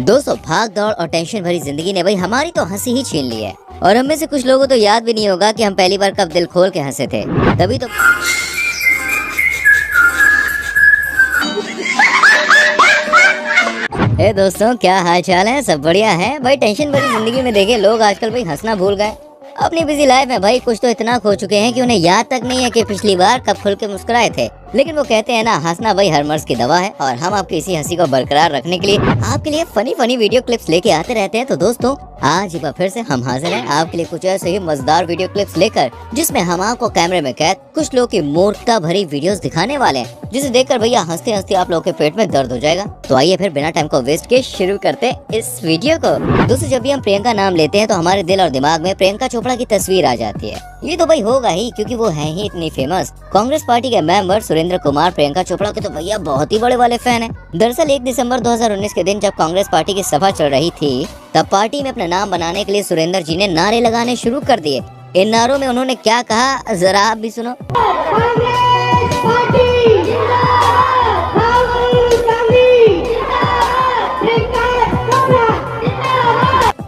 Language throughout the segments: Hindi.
दोस्तों, भाग दौड़ और टेंशन भरी जिंदगी ने भाई हमारी तो हंसी ही छीन ली है। और हम में से कुछ लोगों को तो याद भी नहीं होगा कि हम पहली बार कब दिल खोल के हंसे थे। तभी तो दोस्तों, क्या हाल चाल है? सब बढ़िया है भाई। टेंशन भरी जिंदगी में देखे लोग आजकल भाई हंसना भूल गए। अपनी बिजी लाइफ में भाई कुछ तो इतना खो चुके हैं कि उन्हें याद तक नहीं है कि पिछली बार कब खुल के मुस्कुराए थे। लेकिन वो कहते हैं ना, हंसना भाई हर मर्ज की दवा है। और हम आपकी इसी हंसी को बरकरार रखने के लिए आपके लिए फनी वीडियो क्लिप्स लेके आते रहते हैं। तो दोस्तों, आज एक बार फिर से हम हाजिर हैं आपके लिए कुछ ऐसे ही मजेदार वीडियो क्लिप्स लेकर, जिसमें हम आपको कैमरे में कैद कुछ लोग की मूर्खता भरी वीडियोस दिखाने वाले हैं, जिसे देखकर भैया हंसते हंसते आप लोगों के पेट में दर्द हो जाएगा। तो आइए फिर बिना टाइम को वेस्ट किए शुरू करते इस वीडियो को। दोस्तों, जब भी हम प्रियंका नाम लेते हैं तो हमारे दिल और दिमाग में प्रियंका चोपड़ा की तस्वीर आ जाती है। ये तो भाई होगा ही, क्योंकि वो है ही इतनी फेमस। कांग्रेस पार्टी के मेंबर सुरेंद्र कुमार प्रियंका चोपड़ा के तो भैया बहुत ही बड़े वाले फैन हैं। दरअसल 1 दिसंबर 2019 के दिन जब कांग्रेस पार्टी की सभा चल रही थी, तब पार्टी में अपना नाम बनाने के लिए सुरेंद्र जी ने नारे लगाने शुरू कर दिए। इन नारों में उन्होंने क्या कहा, जरा आप भी सुनो।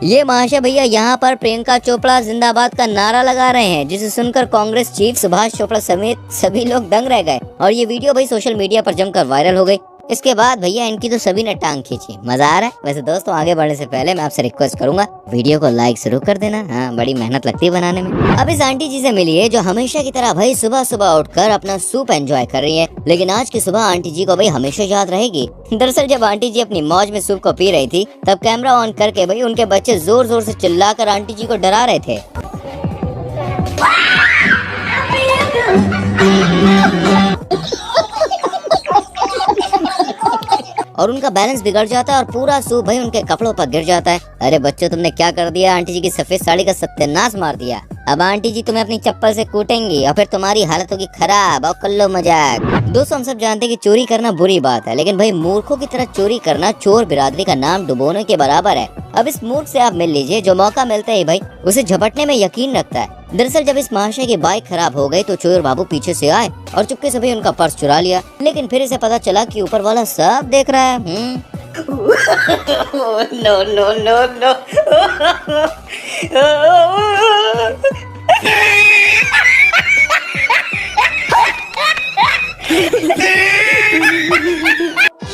ये महाशय भैया यहाँ पर प्रियंका चोपड़ा जिंदाबाद का नारा लगा रहे हैं, जिसे सुनकर कांग्रेस चीफ सुभाष चोपड़ा समेत सभी लोग दंग रह गए। और ये वीडियो भाई सोशल मीडिया पर जमकर वायरल हो गई। इसके बाद भैया इनकी तो सभी ने टांग खींची। मजा आ रहा है। वैसे दोस्तों, आगे बढ़ने से पहले मैं आपसे रिक्वेस्ट करूंगा, वीडियो को लाइक जरूर कर देना। हाँ, बड़ी मेहनत लगती है बनाने में। अब इस आंटी जी से मिलिए जो हमेशा की तरह भाई सुबह सुबह उठकर अपना सूप एंजॉय कर रही है। लेकिन आज की सुबह आंटी जी को भाई हमेशा याद रहेगी। दरअसल जब आंटी जी अपनी मौज में सूप को पी रही थी, तब कैमरा ऑन करके भाई उनके बच्चे जोर जोर से चिल्लाकर आंटी जी को डरा रहे थे। और उनका बैलेंस बिगड़ जाता है और पूरा सूप भाई उनके कपड़ों पर गिर जाता है। अरे बच्चों, तुमने क्या कर दिया? आंटी जी की सफेद साड़ी का सत्यानाश मार दिया। अब आंटी जी तुम्हें अपनी चप्पल से कूटेंगी और फिर तुम्हारी हालत होगी खराब। और कर लो मजाक। दोस्तों, हम सब जानते हैं कि चोरी करना बुरी बात है, लेकिन भाई मूर्खों की तरह चोरी करना चोर बिरादरी का नाम डुबोने के बराबर है। अब इस मूर्ख से आप मिल लीजिए जो मौका मिलता है भाई उसे झपटने में यकीन रखता है। दरअसल जब इस महाशय की बाइक खराब हो गई तो चोर बाबू पीछे से आए और चुपके से भाई उनका पर्स चुरा लिया। लेकिन फिर इसे पता चला कि ऊपर वाला सब देख रहा है। No no no no.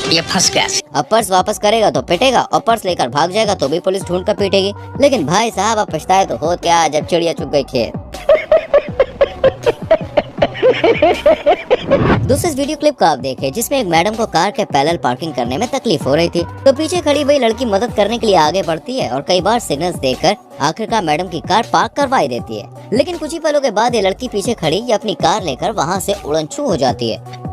ये फंस गया। अब पर्स वापस करेगा तो पिटेगा, और पर्स लेकर भाग जाएगा तो भी पुलिस ढूंढ कर पीटेगी। लेकिन भाई साहब, अब पछताए तो हो क्या जब चिड़िया चुग गई खेत। दूसरे वीडियो क्लिप को आप देखें, जिसमें एक मैडम को कार के पैरेलल पार्किंग करने में तकलीफ हो रही थी, तो पीछे खड़ी हुई लड़की मदद करने के लिए आगे बढ़ती है और कई बार सिग्नल्स देकर आखिरकार मैडम की कार पार्क करवाई देती है। लेकिन कुछ ही पलों के बाद ये लड़की पीछे खड़ी अपनी कार लेकर वहाँ से उड़नछू हो जाती है।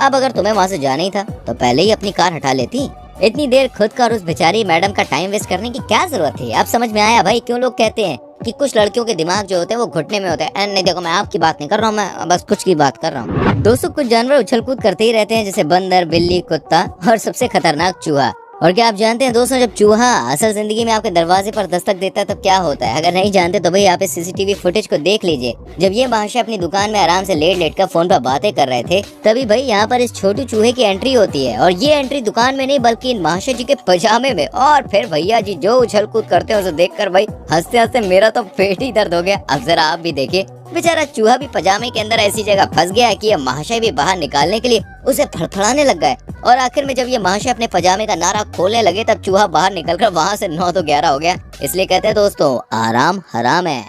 अब अगर तुम्हें वहाँ से जाना ही था तो पहले ही अपनी कार हटा लेती। इतनी देर खुद का और उस बेचारी मैडम का टाइम वेस्ट करने की क्या जरूरत थी? अब समझ में आया भाई क्यों लोग कहते हैं कि कुछ लड़कियों के दिमाग जो होते हैं वो घुटने में होते हैं। नहीं देखो, मैं आपकी बात नहीं कर रहा हूँ, मैं बस कुछ की बात कर रहा हूँ। दोस्तों, कुछ जानवर उछल कूद करते ही रहते हैं, जैसे बंदर, बिल्ली, कुत्ता और सबसे खतरनाक चूहा। और क्या आप जानते हैं दोस्तों, जब चूहा असल जिंदगी में आपके दरवाजे पर दस्तक देता है तब क्या होता है? अगर नहीं जानते तो भाई आप इस सीसीटीवी फुटेज को देख लीजिए। जब ये महाशय अपनी दुकान में आराम से लेट कर फोन पर बातें कर रहे थे, तभी भाई यहाँ पर इस छोटू चूहे की एंट्री होती है। और ये एंट्री दुकान में नहीं बल्कि इन महाशय जी के पजामे में। और फिर भैया जी जो उछल कूद करते हैं उसे देखकर भाई हंसते हंसते मेरा तो पेट ही दर्द हो गया। अब जरा आप भी देखिए, बेचारा चूहा भी पजामे के अंदर ऐसी जगह फंस गया है कि ये महाशय भी बाहर निकालने के लिए उसे फड़फड़ाने लग गए। और आखिर में जब ये महाशय अपने पजामे का नारा खोलने लगे, तब चूहा बाहर निकलकर वहाँ से 9 तो 11 हो गया। इसलिए कहते हैं दोस्तों, आराम हराम है।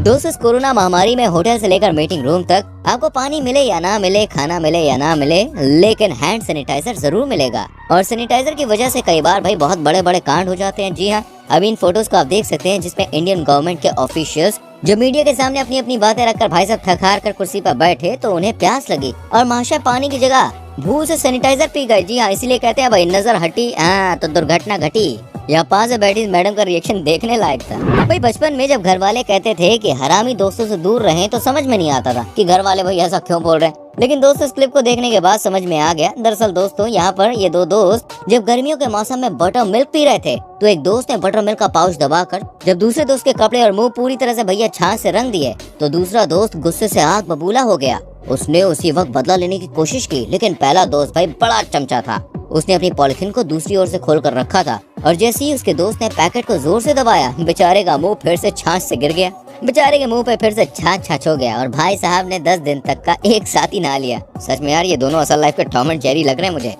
दोस्तों इस कोरोना महामारी में होटल से लेकर मीटिंग रूम तक आपको पानी मिले या ना मिले, खाना मिले या ना मिले, लेकिन हैंड सैनिटाइजर जरूर मिलेगा। और सैनिटाइजर की वजह से कई बार भाई बहुत बड़े बड़े कांड हो जाते हैं। जी हाँ, अभी इन फोटोज को आप देख सकते हैं जिसमें इंडियन गवर्नमेंट के ऑफिशियल्स जो मीडिया के सामने अपनी अपनी बातें रखकर भाई साहब थक हार कर कुर्सी पर बैठे तो उन्हें प्यास लगी और महाशय पानी की जगह भूल से सैनिटाइजर पी गए। जी हाँ, इसीलिए कहते हैं भाई नजर हटी तो दुर्घटना घटी। यहाँ पास में बैठी मैडम का रिएक्शन देखने लायक था। भाई बचपन में जब घर वाले कहते थे कि हरामी दोस्तों से दूर रहें तो समझ में नहीं आता था कि घर वाले भाई ऐसा क्यों बोल रहे हैं, लेकिन दोस्तों इस क्लिप को देखने के बाद समझ में आ गया। दरअसल दोस्तों यहाँ पर ये दो दोस्त जब गर्मियों के मौसम में बटर मिल्क पी रहे थे तो एक दोस्त ने बटर मिल्क का पाउच दबाकर जब दूसरे दोस्त के कपड़े और मुंह पूरी तरह से भैया छाछ से रंग दिए तो दूसरा दोस्त गुस्से से आग बबूला हो गया। उसने उसी वक्त बदला लेने की कोशिश की, लेकिन पहला दोस्त भाई बड़ा चमचा था। उसने अपनी पॉलिथीन को दूसरी ओर से खोलकर रखा था और जैसे ही उसके दोस्त ने पैकेट को जोर से दबाया बेचारे का मुंह फिर से छाछ से गिर गया। बेचारे के मुंह पे फिर से छाछ छाछ हो गया और भाई साहब ने 10 दिन तक का एक साथ ही नहा लिया। सच में यार ये दोनों असल लाइफ के टॉम एंड जेरी लग रहे हैं मुझे।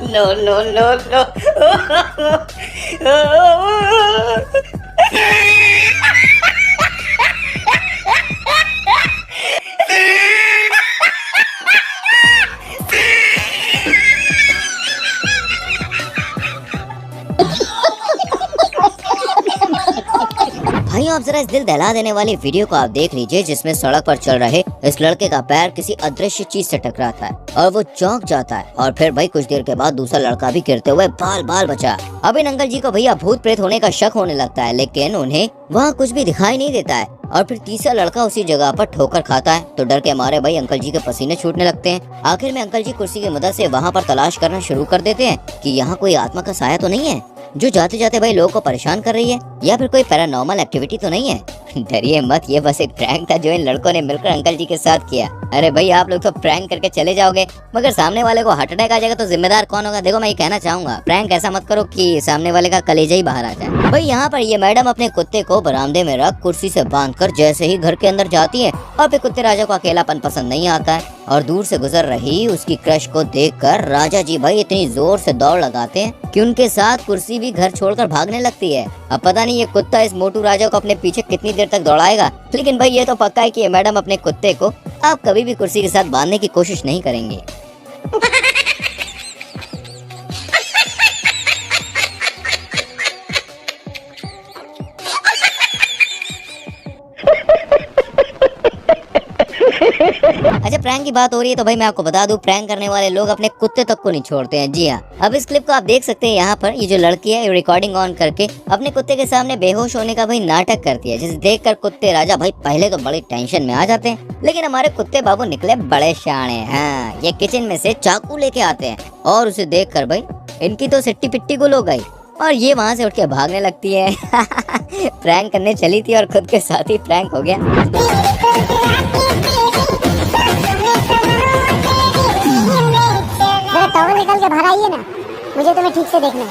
नो नो नो नो भाई आप जरा इस दिल दहला देने वाली वीडियो को आप देख लीजिए जिसमें सड़क पर चल रहे इस लड़के का पैर किसी अदृश्य चीज से टकराता है और वो चौंक जाता है और फिर भाई कुछ देर के बाद दूसरा लड़का भी गिरते हुए बाल बाल बचा। अब इन अंकल जी को भैया भूत प्रेत होने का शक होने लगता है, लेकिन उन्हें वहाँ कुछ भी दिखाई नहीं देता है। और फिर तीसरा लड़का उसी जगह पर ठोकर खाता है तो डर के मारे भाई अंकल जी के पसीने छूटने लगते हैं। आखिर में अंकल जी कुर्सी की मदद से वहाँ पर तलाश करना शुरू कर देते हैं कि यहाँ कोई आत्मा का साया तो नहीं है जो जाते जाते भाई लोगों को परेशान कर रही है, या फिर कोई पैरानॉर्मल एक्टिविटी तो नहीं है। डरिए मत, ये बस एक प्रैंक था जो इन लड़कों ने मिलकर अंकल जी के साथ किया। अरे भाई आप लोग तो प्रैंक करके चले जाओगे मगर सामने वाले को हार्ट अटैक आ जाएगा तो जिम्मेदार कौन होगा? देखो मैं ये कहना चाहूंगा प्रैंक ऐसा मत करो कि सामने वाले का कलेजा ही बाहर आ जाए। भाई यहाँ पर ये मैडम अपने कुत्ते को बरामदे में रख कुर्सी से बांधकर जैसे ही घर के अंदर जाती है और फिर कुत्ते राजा को अकेलापन पसंद नहीं आता है और दूर से गुजर रही उसकी क्रश को देखकर राजा जी भाई इतनी जोर से दौड़ लगाते हैं कि उनके साथ कुर्सी भी घर छोड़कर भागने लगती है। अब पता नहीं ये कुत्ता इस मोटू राजा को अपने पीछे कितनी देर तक दौड़ाएगा, लेकिन भाई ये तो पक्का है कि ये मैडम अपने कुत्ते को आप कभी भी कुर्सी के साथ बांधने की कोशिश नहीं करेंगे। अच्छा प्रैंक की बात हो रही है तो भाई मैं आपको बता दूं प्रैंक करने वाले लोग अपने कुत्ते तक को नहीं छोड़ते हैं। जी हाँ, अब इस क्लिप को आप देख सकते हैं। यहाँ पर ये जो लड़की है रिकॉर्डिंग ऑन करके अपने कुत्ते के सामने बेहोश होने का भाई नाटक करती है, जिसे देखकर कुत्ते राजा भाई पहले तो बड़ी टेंशन में आ जाते हैं, लेकिन हमारे कुत्ते बाबू निकले बड़े शाणे। हाँ, ये किचन में से चाकू लेके आते हैं और उसे देख कर भाई इनकी तो सिट्टी पिट्टी गुल हो गई और ये वहाँ से उठ के भागने लगती है। प्रैंक करने चली थी और खुद के साथ ही प्रैंक हो गया। टॉवल निकल के बाहर आइए ना, मुझे तुम्हें ठीक से देखना है।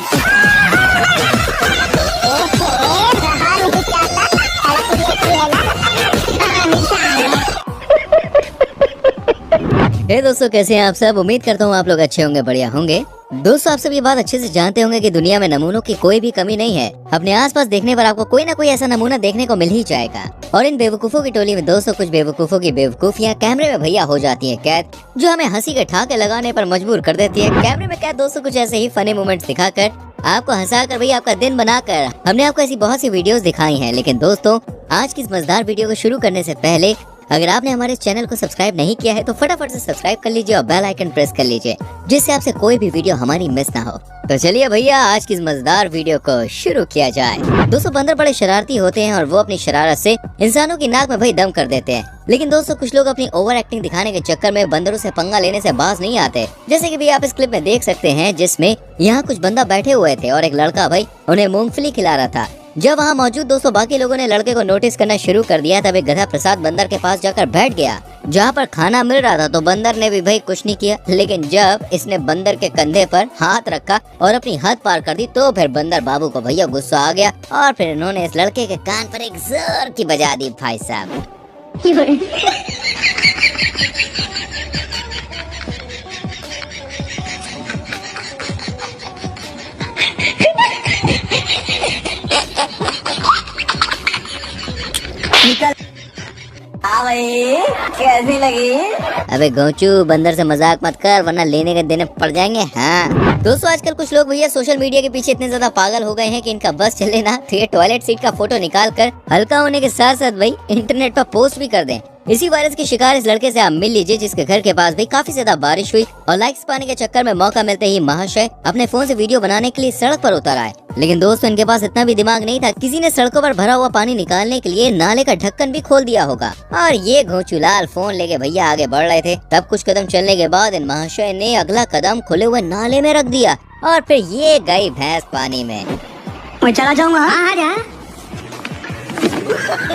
दोस्तों कैसे हैं आप सब? उम्मीद करता हूँ आप लोग अच्छे होंगे, बढ़िया होंगे। दोस्तों आप सब ये बात अच्छे से जानते होंगे कि दुनिया में नमूनों की कोई भी कमी नहीं है। अपने आसपास देखने पर आपको कोई ना कोई ऐसा नमूना देखने को मिल ही जाएगा। और इन बेवकूफों की टोली में दोस्तों कुछ बेवकूफों की बेवकूफियाँ कैमरे में भैया हो जाती है कैद, जो हमें हंसी के ठहाके लगाने पर मजबूर कर देती है। कैमरे में कैद दोस्तों कुछ ऐसे ही फनी मोमेंट्स दिखाकर आपको हंसाकर भैया आपका दिन बनाकर हमने आपको ऐसी बहुत सी वीडियोस दिखाई हैं। लेकिन दोस्तों आज की इस मजेदार वीडियो को शुरू करने से पहले अगर आपने हमारे चैनल को सब्सक्राइब नहीं किया है तो फटाफट से सब्सक्राइब कर लीजिए और बेल आइकन प्रेस कर लीजिए, जिससे आपसे कोई भी वीडियो हमारी मिस ना हो। तो चलिए भैया आज की इस मजेदार वीडियो को शुरू किया जाए। दोस्तों बंदर बड़े शरारती होते हैं और वो अपनी शरारत से इंसानों की नाक में भाई दम कर देते हैं, लेकिन दोस्तों कुछ लोग अपनी ओवर एक्टिंग दिखाने के चक्कर में बंदरों से पंगा लेने से बाज नहीं आते। जैसे कि भी आप इस क्लिप में देख सकते हैं जिसमें यहाँ कुछ बंदा बैठे हुए थे और एक लड़का भाई उन्हें मूंगफली खिला रहा था। जब वहाँ मौजूद दोस्तों बाकी लोगों ने लड़के को नोटिस करना शुरू कर दिया तब एक गधा प्रसाद बंदर के पास जाकर बैठ गया जहाँ पर खाना मिल रहा था। तो बंदर ने भी भाई कुछ नहीं किया, लेकिन जब इसने बंदर के कंधे पर हाथ रखा और अपनी हद पार कर दी तो फिर बंदर बाबू को भैया गुस्सा आ गया और फिर इन्होंने इस लड़के के कान पर एक जोर की बजा दी भाई साहब। कैसी लगी? अबे गोचू, बंदर से मजाक मत कर वरना लेने के देने पड़ जाएंगे। हाँ दोस्तों, आजकल कुछ लोग भैया सोशल मीडिया के पीछे इतने ज्यादा पागल हो गए हैं कि इनका बस चले ना तो ये टॉयलेट सीट का फोटो निकाल कर हल्का होने के साथ साथ भाई इंटरनेट पर पोस्ट भी कर दें। इसी वायरस के शिकार इस लड़के से आप मिल लीजिए जिसके घर के पास भाई काफी ज्यादा बारिश हुई और लाइक्स पाने के चक्कर में मौका मिलते ही महाशय अपने फोन से वीडियो बनाने के लिए सड़क पर उतर आए। लेकिन दोस्तों, इनके पास इतना भी दिमाग नहीं था, किसी ने सड़कों पर भरा हुआ पानी निकालने के लिए नाले का ढक्कन भी खोल दिया होगा और ये घोंचूलाल फोन लेके भैया आगे बढ़ रहे थे। तब कुछ कदम चलने के बाद इन महाशय ने अगला कदम खुले हुए नाले में रख दिया और फिर ये गई भैंस पानी में। मैं चला जाऊंगा। हाँ जा।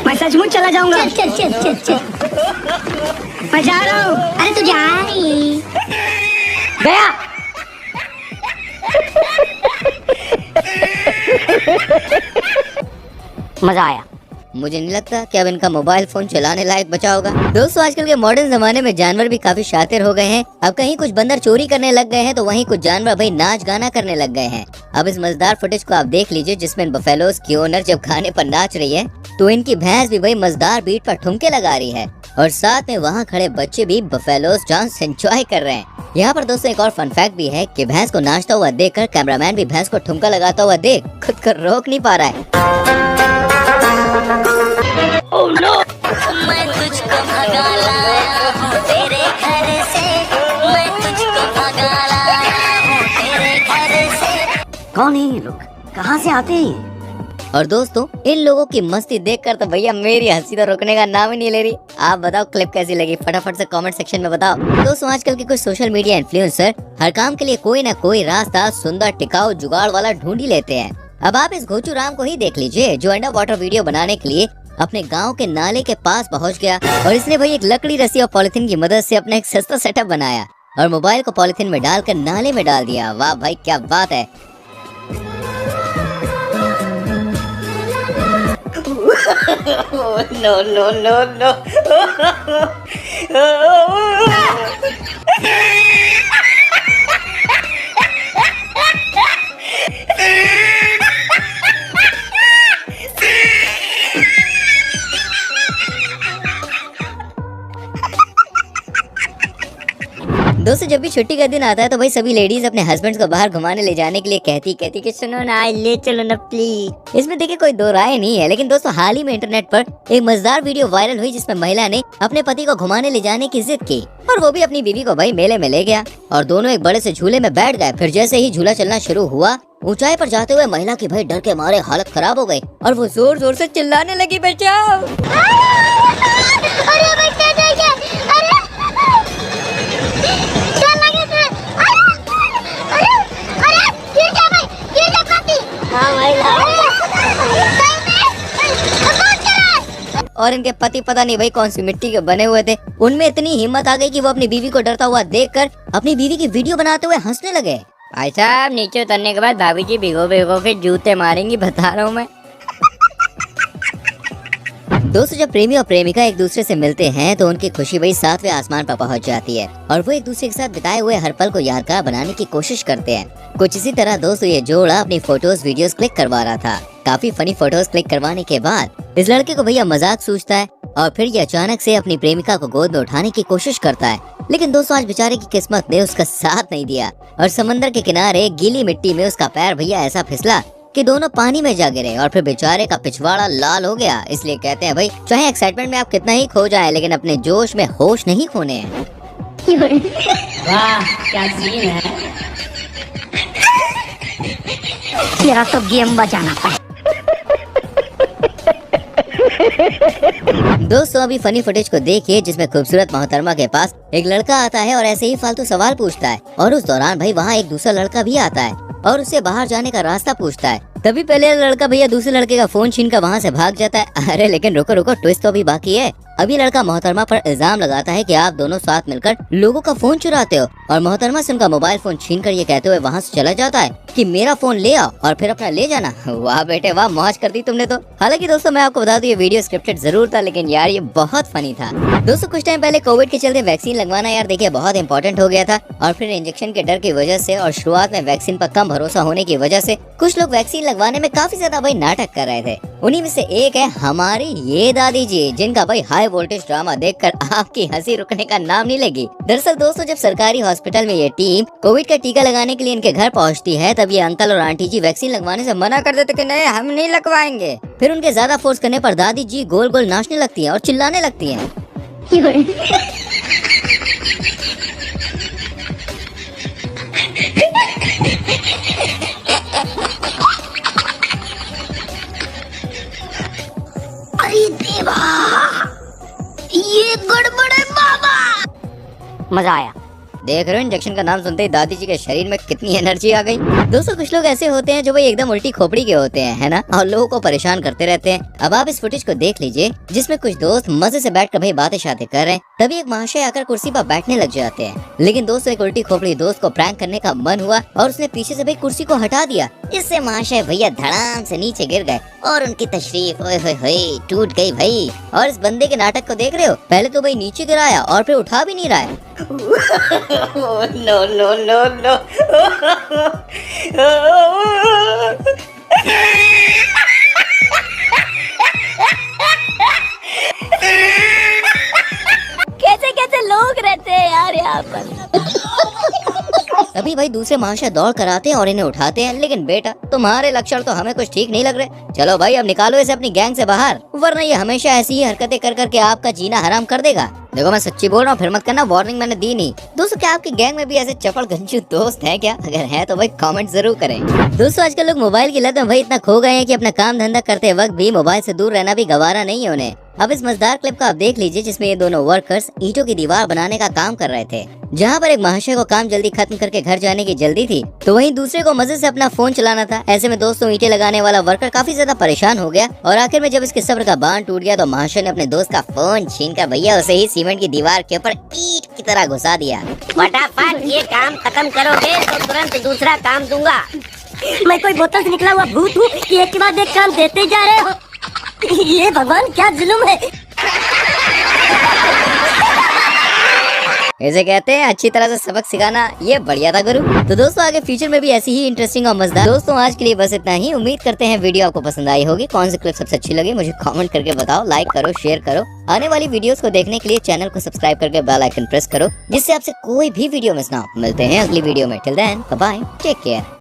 मैं सचमुच चला जाऊंगा। चल चल चल चल चल। मैं जा रहा हूँ। अरे तू जा रही। गया। मजा आया। मुझे नहीं लगता कि अब इनका मोबाइल फोन चलाने लायक बचा होगा। दोस्तों, आजकल के मॉडर्न जमाने में जानवर भी काफी शातिर हो गए हैं। अब कहीं कुछ बंदर चोरी करने लग गए हैं तो वहीं कुछ जानवर भाई नाच गाना करने लग गए हैं। अब इस मजेदार फुटेज को आप देख लीजिए जिसमें बफेलोस की ओनर जब खाने पर नाच रही है तो इनकी भैंस भी भाई मजेदार बीट पर ठुमके लगा रही है और साथ में वहाँ खड़े बच्चे भी बफेलोस डांस एंजॉय कर रहे हैं। यहाँ पर दोस्तों एक और फन फैक्ट भी है कि भैंस को नाचता हुआ देखकर कैमरामैन भी भैंस को ठुमका लगाता हुआ देख खुद को रोक नहीं पा रहा है। Oh no! मैं तुझको भगा लाया हूँ तेरे घर से, मैं तुझको भगा लाया हूँ तेरे घर से। कौन है ये लोग? कहाँ से आते हैं? और दोस्तों, इन लोगों की मस्ती देखकर तो भैया मेरी हंसी तो रुकने का नाम ही नहीं ले रही। आप बताओ क्लिप कैसी लगी, फटाफट से कमेंट सेक्शन में बताओ। दोस्तों, आजकल के कुछ सोशल मीडिया इन्फ्लुएंसर हर काम के लिए कोई ना कोई रास्ता सुंदर टिकाऊ जुगाड़ वाला ढूंढ ही लेते हैं। अब आप इस घोचू राम को ही देख लीजिए जो अंडर वाटर वीडियो बनाने के लिए अपने गांव के नाले के पास पहुंच गया और इसने भाई एक लकड़ी, रस्सी और पॉलिथीन की मदद से अपना एक सस्ता सेटअप बनाया और मोबाइल को पॉलिथीन में डालकर नाले में डाल दिया। वाह भाई, क्या बात है। No no no no! दोस्तों, जब भी छुट्टी का दिन आता है तो भाई सभी लेडीज अपने हस्बैंड्स को बाहर घुमाने ले जाने के लिए कहती कि सुनो ना, ले चलो ना प्लीज। इसमें देखिए कोई दो राय नहीं है। लेकिन दोस्तों, हाल ही में इंटरनेट पर एक मजेदार वीडियो वायरल हुई जिसमें महिला ने अपने पति को घुमाने ले जाने की जिद की और वो भी अपनी बीवी को भाई मेले में ले गया और दोनों एक बड़े से झूले में बैठ गए। फिर जैसे ही झूला चलना शुरू हुआ, ऊंचाई पर जाते हुए महिला की भाई डर के मारे हालत खराब हो गई और वो जोर जोर से चिल्लाने लगी, बचाओ। अरे बच्चे देखिए, अरे डर लगे थे। अरे अरे गिर जा भाई, गिर जा पापी। हाँ भाई। और इनके पति पता नहीं भाई कौन सी मिट्टी के बने हुए थे, उनमें इतनी हिम्मत आ गई कि वो अपनी बीवी को डरता हुआ देखकर अपनी बीवी की वीडियो बनाते हुए हंसने लगे। भाई साहब, नीचे उतरने के बाद भाभी जी भिगो भिगो के जूते मारेंगी, बता रहा हूँ मैं। दोस्तों, जब प्रेमी और प्रेमिका एक दूसरे से मिलते हैं तो उनकी खुशी वही सातवें आसमान पर पहुंच जाती है और वो एक दूसरे के साथ बिताए हुए हर पल को यादगार बनाने की कोशिश करते हैं। कुछ इसी तरह दोस्तों ये जोड़ा अपनी फोटोज वीडियोस क्लिक करवा रहा था। काफी फनी फोटोज क्लिक करवाने के बाद इस लड़के को भैया मजाक सूझता है और फिर ये अचानक से अपनी प्रेमिका को गोद में उठाने की कोशिश करता है। लेकिन दोस्तों, आज बेचारे की किस्मत ने उसका साथ नहीं दिया और समंदर के किनारे गीली मिट्टी में उसका पैर भैया ऐसा फिसला कि दोनों पानी में जा गिरे और फिर बेचारे का पिछवाड़ा लाल हो गया। इसलिए कहते हैं भाई, चाहे एक्साइटमेंट में आप कितना ही खो जाएं, लेकिन अपने जोश में होश नहीं खोने हैं। वाह, क्या सीन है। तेरा तो गेम बजाना पड़े। दोस्तों, अभी फनी फुटेज को देखिए जिसमें खूबसूरत मोहतरमा के पास एक लड़का आता है और ऐसे ही फालतू सवाल पूछता है और उस दौरान भाई वहाँ एक दूसरा लड़का भी आता है और उससे बाहर जाने का रास्ता पूछता है। तभी पहले लड़का भैया दूसरे लड़के का फोन छीन कर वहाँ से भाग जाता है। अरे लेकिन रुको रुको, ट्विस्ट तो अभी बाकी है। अभी लड़का मोहतरमा पर इल्जाम लगाता है कि आप दोनों साथ मिलकर लोगों का फोन चुराते हो और मोहतरमा से उनका मोबाइल फोन छीन कर ये कहते हुए वहाँ से चला जाता है कि मेरा फोन ले आओ और फिर अपना ले जाना। वाह बेटे वाह, मौज कर दी तुमने तो। हालांकि दोस्तों, मैं आपको बता दूं ये वीडियो स्क्रिप्टेड जरूर था, लेकिन यार ये बहुत फनी था। दोस्तों, कुछ टाइम पहले कोविड के चलते वैक्सीन लगवाना यार देखिए बहुत इंपॉर्टेंट हो गया था और फिर इंजेक्शन के डर की वजह से और शुरुआत में वैक्सीन पर कम भरोसा होने की वजह से कुछ लोग वैक्सीन लगवाने में काफी ज्यादा भाई नाटक कर रहे थे। उन्हीं में से एक है हमारी ये दादी जी, जिनका भाई हाई हाई वोल्टेज ड्रामा देखकर आपकी हंसी रुकने का नाम नहीं लेगी। दरअसल दोस्तों, जब सरकारी हॉस्पिटल में ये टीम कोविड का टीका लगाने के लिए इनके घर पहुंचती है, तब ये अंकल और आंटी जी वैक्सीन लगवाने से मना कर देते कि नहीं, हम नहीं लगवाएंगे। फिर उनके ज्यादा फोर्स करने पर दादी जी गोल गोल नाचने लगती हैं और चिल्लाने लगती हैं। अरे देवा, ये गड़बड़ है बाबा। मजा आया। देख रहे हो, इंजेक्शन का नाम सुनते ही दादी जी के शरीर में कितनी एनर्जी आ गई। दोस्तों, कुछ लोग ऐसे होते हैं जो भाई एकदम उल्टी खोपड़ी के होते हैं, है ना, और लोगों को परेशान करते रहते हैं। अब आप इस फुटेज को देख लीजिए, जिसमें कुछ दोस्त मजे से बैठकर भाई बातें शातें कर रहे हैं। तभी एक महाशय आकर कुर्सी पर बैठने लग जाते हैं। लेकिन दोस्तों, एक उल्टी खोपड़ी दोस्त को प्रैंक करने का मन हुआ और उसने पीछे से भाई कुर्सी को हटा दिया। इससे महाशय भैया धड़ाम से नीचे गिर गए और उनकी तशरीफ ओए होए होए टूट गई भाई। और इस बंदे के नाटक को देख रहे हो, पहले तो भाई नीचे गिराया और फिर उठा भी नहीं रहा है। No no no no. कैसे कैसे लोग रहते हैं यार यहाँ पर। तभी भाई दूसरे महाशय दौड़ कर आते हैं और इन्हें उठाते हैं। लेकिन बेटा, तुम्हारे लक्षण तो हमें कुछ ठीक नहीं लग रहे। चलो भाई, अब निकालो इसे अपनी गैंग से बाहर, वरना ये हमेशा ऐसी ही हरकतें कर करके आपका जीना हराम कर देगा। देखो, मैं सच्ची बोल रहा हूँ, फिर मत करना, वार्निंग मैंने दी नहीं। दोस्तों, क्या आपकी गैंग में भी ऐसे चपड़ गंजू दोस्त हैं क्या? अगर है तो भाई कमेंट जरूर करें। दोस्तों, आजकल लोग मोबाइल की लत में भाई इतना खो गए हैं कि अपना काम धंधा करते वक्त भी मोबाइल से दूर रहना भी गवारा नहीं है उन्हें। अब इस मजेदार क्लिप को आप देख लीजिए, जिसमें ये दोनों वर्कर्स ईंटों की दीवार बनाने का काम कर रहे थे। जहाँ पर एक महाशय को काम जल्दी खत्म करके घर जाने की जल्दी थी, तो वहीं दूसरे को मजे से अपना फोन चलाना था। ऐसे में दोस्तों, ईंटें लगाने वाला वर्कर काफी ज्यादा परेशान हो गया और आखिर में जब इसके सब्र का बांध टूट गया, तो महाशय ने अपने दोस्त का फोन छीनकर भैया उसे ही सीमेंट की दीवार के ऊपर ईंट की तरह घुसा दिया। फटाफट ये काम खत्म करोगे तो तुरंत दूसरा काम दूंगा। मैं कोई बोतल से निकला हुआ भूत हूँ कि एक के बाद एक काम देते जा रहे हो। ये भगवान क्या जुल्म है। इसे कहते हैं अच्छी तरह से सबक सिखाना। ये बढ़िया था गुरु। तो दोस्तों, आगे फ्यूचर में भी ऐसी ही इंटरेस्टिंग और मजेदार। दोस्तों, आज के लिए बस इतना ही। उम्मीद करते हैं वीडियो आपको पसंद आई होगी। कौन सी क्लिप सबसे अच्छी लगी मुझे कमेंट करके बताओ। लाइक करो, शेयर करो। आने वाली वीडियोस को देखने के लिए चैनल को सब्सक्राइब करके बेल आइकन प्रेस करो, जिससे आपसे कोई भी वीडियो मिस ना हो। मिलते हैं अगली वीडियो में। Till then, bye bye, take care.